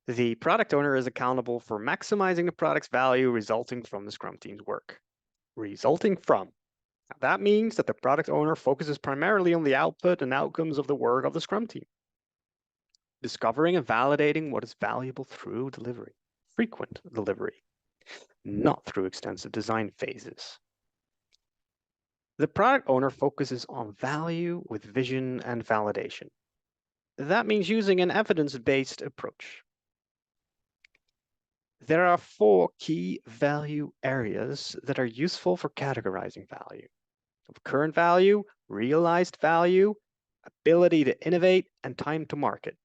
The product owner is accountable for maximizing the product's value resulting from the Scrum team's work. Resulting from. Now, that means that the product owner focuses primarily on the output and outcomes of the work of the Scrum team, discovering and validating what is valuable through delivery, frequent delivery, not through extensive design phases. The product owner focuses on value with vision and validation. That means using an evidence-based approach. There are 4 key value areas that are useful for categorizing value: current value, realized value, ability to innovate, and time to market.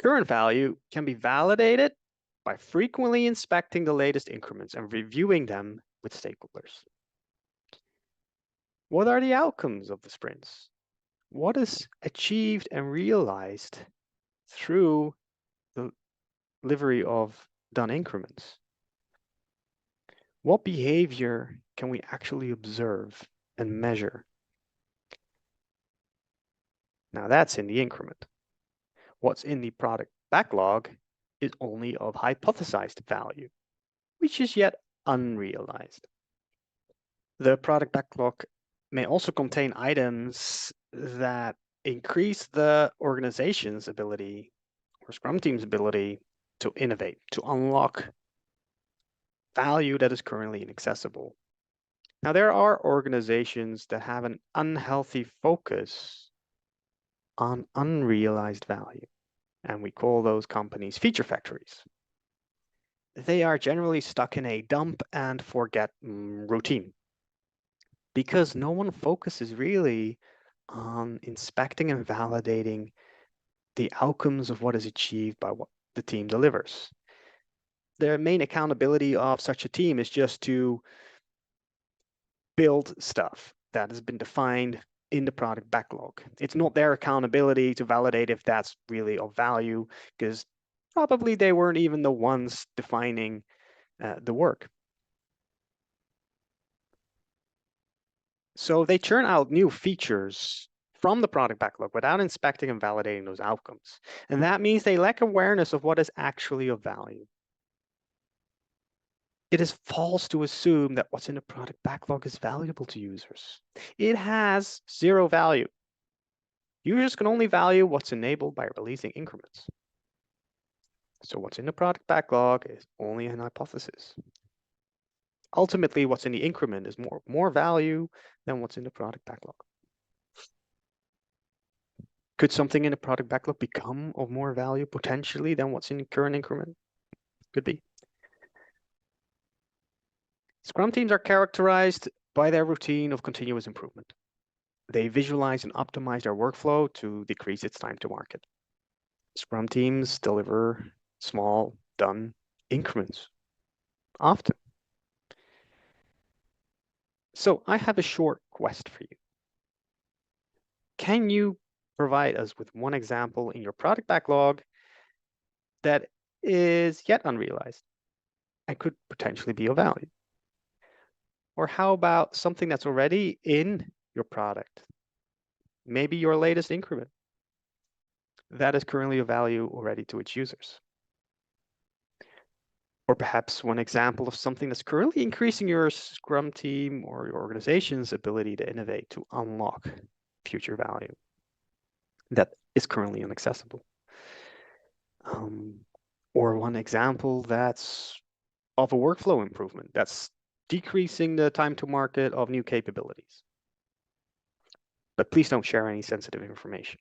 Current value can be validated by frequently inspecting the latest increments and reviewing them with stakeholders. What are the outcomes of the sprints? What is achieved and realized through the delivery of done increments? What behavior can we actually observe and measure? Now that's in the increment. What's in the product backlog is only of hypothesized value, which is yet unrealized. The product backlog may also contain items that increase the organization's ability or Scrum team's ability to innovate, to unlock value that is currently inaccessible. Now, there are organizations that have an unhealthy focus on unrealized value, and we call those companies feature factories. They are generally stuck in a dump and forget routine because no one focuses really on inspecting and validating the outcomes of what is achieved by what the team delivers. The main accountability of such a team is just to build stuff that has been defined in the product backlog. It's not their accountability to validate if that's really of value, because probably they weren't even the ones defining the work. So they churn out new features from the product backlog without inspecting and validating those outcomes. And that means they lack awareness of what is actually of value. It is false to assume that what's in the product backlog is valuable to users. It has 0 value. Users can only value what's enabled by releasing increments. So what's in the product backlog is only an hypothesis. Ultimately, what's in the increment is more value than what's in the product backlog. Could something in the product backlog become of more value potentially than what's in the current increment? Could be. Scrum teams are characterized by their routine of continuous improvement. They visualize and optimize their workflow to decrease its time to market. Scrum teams deliver small, done increments, often. So I have a short quest for you. Can you provide us with one example in your product backlog that is yet unrealized and could potentially be of value? Or how about something that's already in your product? Maybe your latest increment that is currently of value already to its users. Or perhaps one example of something that's currently increasing your Scrum team or your organization's ability to innovate, to unlock future value that is currently inaccessible. Or one example that's of a workflow improvement that's decreasing the time to market of new capabilities. But please don't share any sensitive information.